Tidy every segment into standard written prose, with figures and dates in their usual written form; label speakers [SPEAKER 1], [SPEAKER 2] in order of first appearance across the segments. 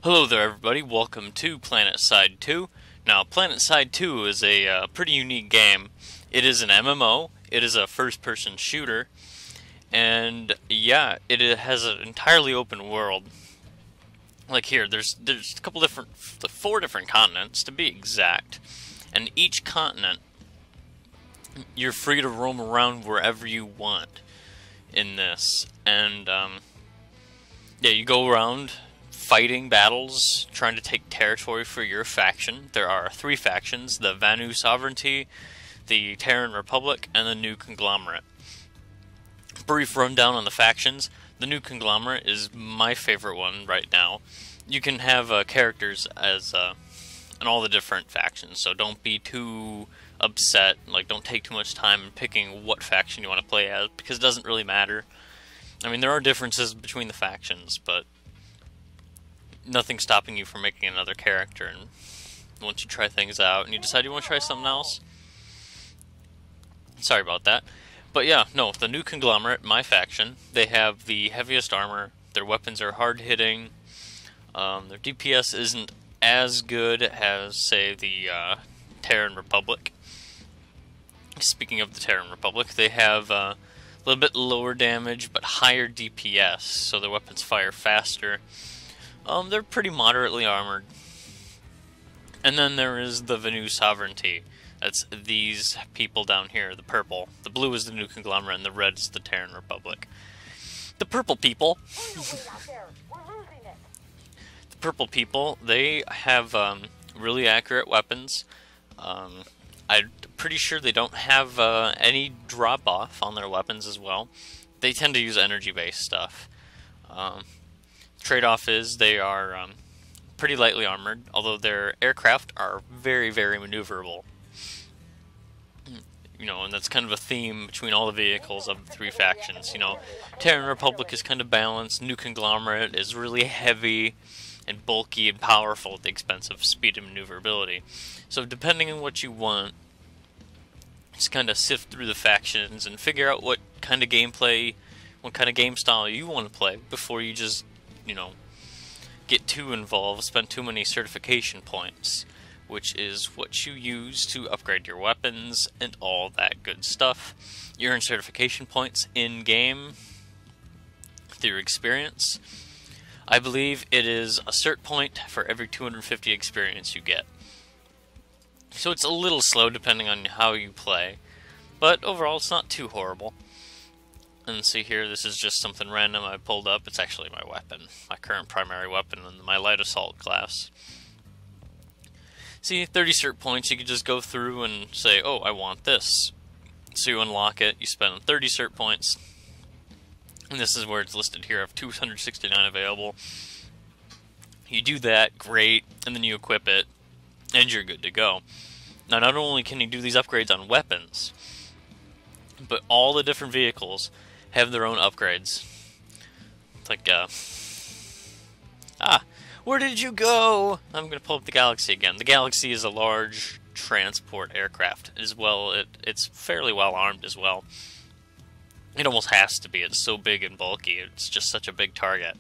[SPEAKER 1] Hello there everybody, welcome to Planetside 2. Now, Planetside 2 is a pretty unique game. It is an MMO, it is a first-person shooter, and yeah, it has an entirely open world. Like here, there's a couple different, 4 different continents to be exact, and each continent, you're free to roam around wherever you want in this, and yeah, you go around fighting battles, trying to take territory for your faction. There are 3 factions: the Vanu Sovereignty, the Terran Republic, and the New Conglomerate. Brief rundown on the factions. The New Conglomerate is my favorite one right now. You can have characters as in all the different factions, so don't be too upset. Like, don't take too much time in picking what faction you want to play as, because it doesn't really matter. I mean, there are differences between the factions, but nothing stopping you from making another character. And once you try things out and you decide you want to try something else, sorry about that. But yeah, no, the New Conglomerate, my faction, they have the heaviest armor, their weapons are hard-hitting, their DPS isn't as good as, say, the Terran Republic. Speaking of the Terran Republic, they have a little bit lower damage but higher DPS, so their weapons fire faster. They're pretty moderately armored. And then there is the Vanu Sovereignty. That's these people down here, the purple. The blue is the New Conglomerate, and the red is the Terran Republic. The purple people, the purple people, they have really accurate weapons. I'm pretty sure they don't have any drop-off on their weapons as well. They tend to use energy-based stuff. Trade-off is they are pretty lightly armored, although their aircraft are very, very maneuverable. You know, and that's kind of a theme between all the vehicles of the 3 factions. You know, Terran Republic is kind of balanced, New Conglomerate is really heavy and bulky and powerful at the expense of speed and maneuverability. So depending on what you want, just kind of sift through the factions and figure out what kind of gameplay, what kind of game style you want to play before you just, you know, get too involved, spend too many certification points, which is what you use to upgrade your weapons and all that good stuff. You earn certification points in-game through experience. I believe it is a cert point for every 250 experience you get. So it's a little slow depending on how you play, but overall it's not too horrible. And see here, this is just something random I pulled up. It's actually my weapon, my current primary weapon in my light assault class. See, 30 cert points, you can just go through and say, oh, I want this. So you unlock it, you spend 30 cert points, and this is where it's listed here. I have 269 available. You do that, great, and then you equip it, and you're good to go. Now, not only can you do these upgrades on weapons, but all the different vehicles have their own upgrades. It's like, where did you go? I'm going to pull up the Galaxy again. The Galaxy is a large transport aircraft as well. It's fairly well armed as well. It almost has to be. It's so big and bulky. It's just such a big target.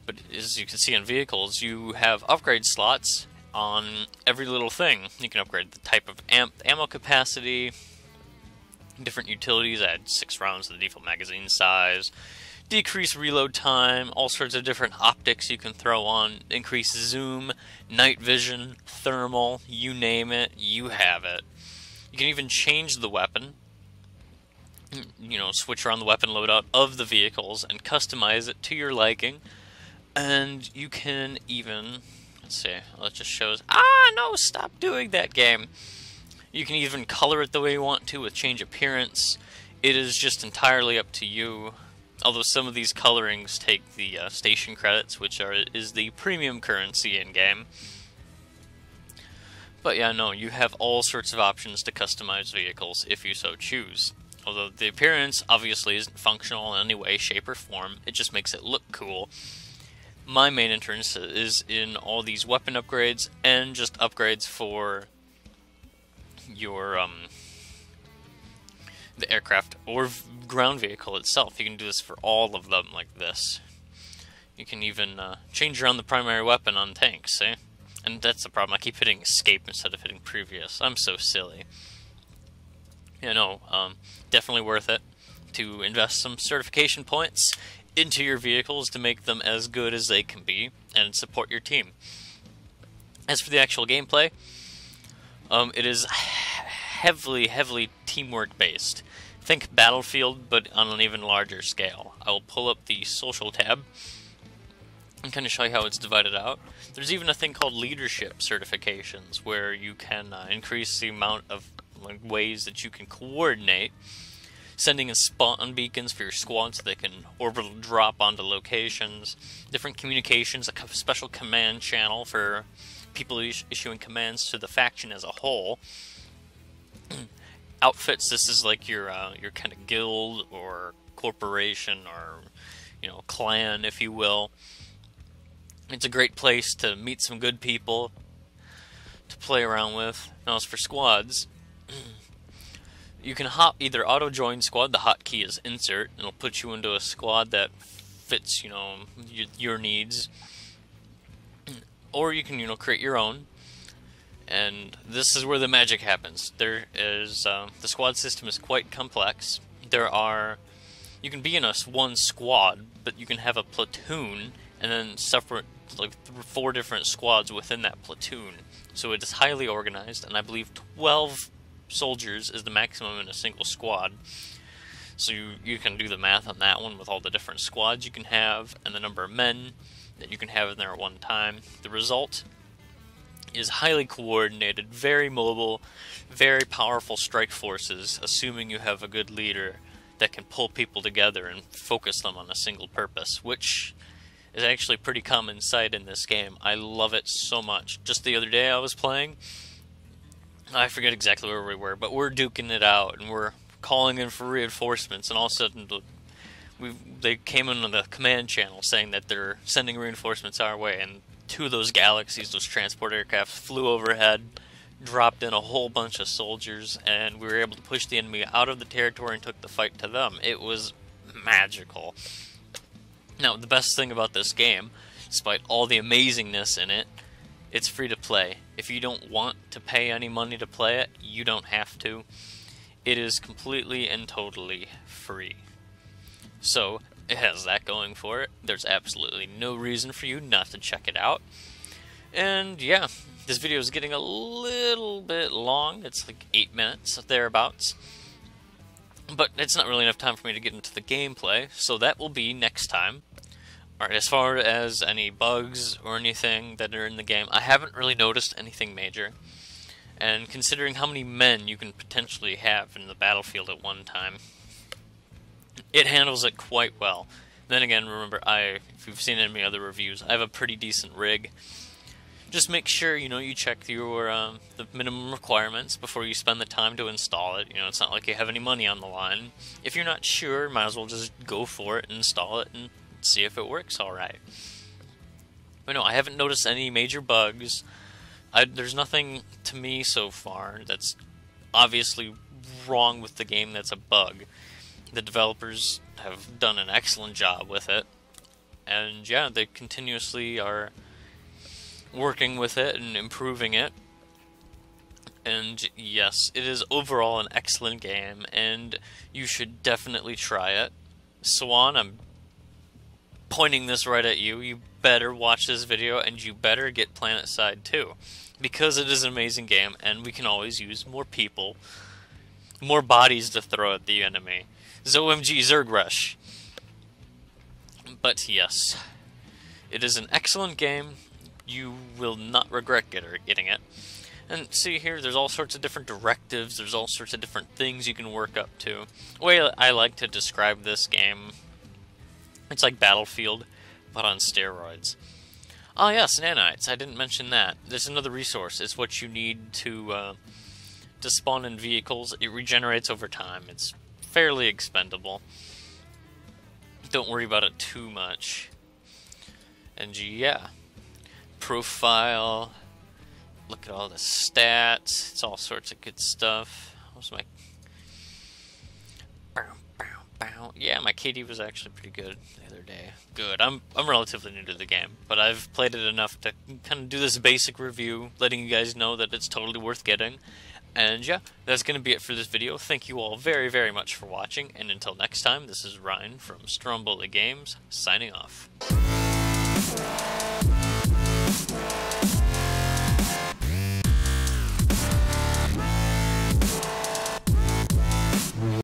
[SPEAKER 1] But as you can see in vehicles, you have upgrade slots on every little thing. You can upgrade the type of ammo capacity, different utilities, add 6 rounds to the default magazine size, decrease reload time, all sorts of different optics you can throw on, increase zoom, night vision, thermal, you name it, you have it. You can even change the weapon, you know, switch around the weapon loadout of the vehicles and customize it to your liking. And you can even, let's see, it just shows, no, stop doing that, game. You can even color it the way you want to with change appearance. It is just entirely up to you. Although some of these colorings take the station credits, which is the premium currency in-game. But yeah, no, you have all sorts of options to customize vehicles if you so choose. Although the appearance obviously isn't functional in any way, shape, or form, it just makes it look cool. My main interest is in all these weapon upgrades and just upgrades for your the aircraft or ground vehicle itself. You can do this for all of them like this. You can even change around the primary weapon on tanks, eh? And that's the problem. I keep hitting escape instead of hitting previous. I'm so silly. You know, definitely worth it to invest some certification points into your vehicles to make them as good as they can be and support your team. As for the actual gameplay, it is heavily teamwork based. Think Battlefield, but on an even larger scale. I will pull up the social tab and kind of show you how it's divided out. There's even a thing called leadership certifications, where you can increase the amount of ways that you can coordinate, sending in spawn beacons for your squad so they can orbital drop onto locations, different communications, a special command channel for people issuing commands to the faction as a whole. Outfits, this is like your kind of guild or corporation or, you know, clan, if you will. It's a great place to meet some good people to play around with. Now, as for squads, you can hop either auto join squad, the hotkey is insert, and it'll put you into a squad that fits, you know, your needs, or you can, you know, create your own. And this is where the magic happens. There is the squad system is quite complex. You can be in one squad, but you can have a platoon and then separate like 4 different squads within that platoon. So it is highly organized, and I believe 12 soldiers is the maximum in a single squad. So you can do the math on that one with all the different squads you can have and the number of men that you can have in there at one time. The result is highly coordinated, very mobile, very powerful strike forces, assuming you have a good leader that can pull people together and focus them on a single purpose, which is actually pretty common sight in this game. I love it so much. Just the other day I was playing, I forget exactly where we were, but we're duking it out and we're calling in for reinforcements, and all of a sudden they came in on the command channel saying that they're sending reinforcements our way, and 2 of those galaxies, those transport aircraft, flew overhead, dropped in a whole bunch of soldiers, and we were able to push the enemy out of the territory and took the fight to them. It was magical. Now, the best thing about this game, despite all the amazingness in it, it's free to play. If you don't want to pay any money to play it, you don't have to. It is completely and totally free. So, it has that going for it. There's absolutely no reason for you not to check it out. And yeah, this video is getting a little bit long. It's like 8 minutes, thereabouts. But it's not really enough time for me to get into the gameplay, so that will be next time. Alright, as far as any bugs or anything that are in the game, I haven't really noticed anything major. And considering how many men you can potentially have in the battlefield at one time, it handles it quite well. Then again, remember, if you've seen any other reviews, I have a pretty decent rig. Just make sure, you know, you check your the minimum requirements before you spend the time to install it. You know, it's not like you have any money on the line. If you're not sure, might as well just go for it and install it and see if it works alright. But no, I haven't noticed any major bugs. There's nothing to me so far that's obviously wrong with the game that's a bug. The developers have done an excellent job with it, and yeah, they continuously are working with it and improving it. And yes, it is overall an excellent game, and you should definitely try it. Swan, I'm pointing this right at you. You better watch this video, and you better get Planetside 2, because it is an amazing game, and we can always use more people, more bodies to throw at the enemy. ZOMG Zerg Rush. But yes, it is an excellent game. You will not regret getting it. And see here, there's all sorts of different directives, there's all sorts of different things you can work up to. The way I like to describe this game, it's like Battlefield, but on steroids. Oh yes, nanites, I didn't mention that. There's another resource. It's what you need to spawn in vehicles. It regenerates over time. It's fairly expendable. Don't worry about it too much. And yeah, profile, look at all the stats, it's all sorts of good stuff. What's my Yeah, my KD was actually pretty good the other day. Good. I'm relatively new to the game, but I've played it enough to kind of do this basic review, letting you guys know that it's totally worth getting. And yeah, that's going to be it for this video. Thank you all very, very much for watching, and until next time, this is Ryan from Stromboli Games, signing off.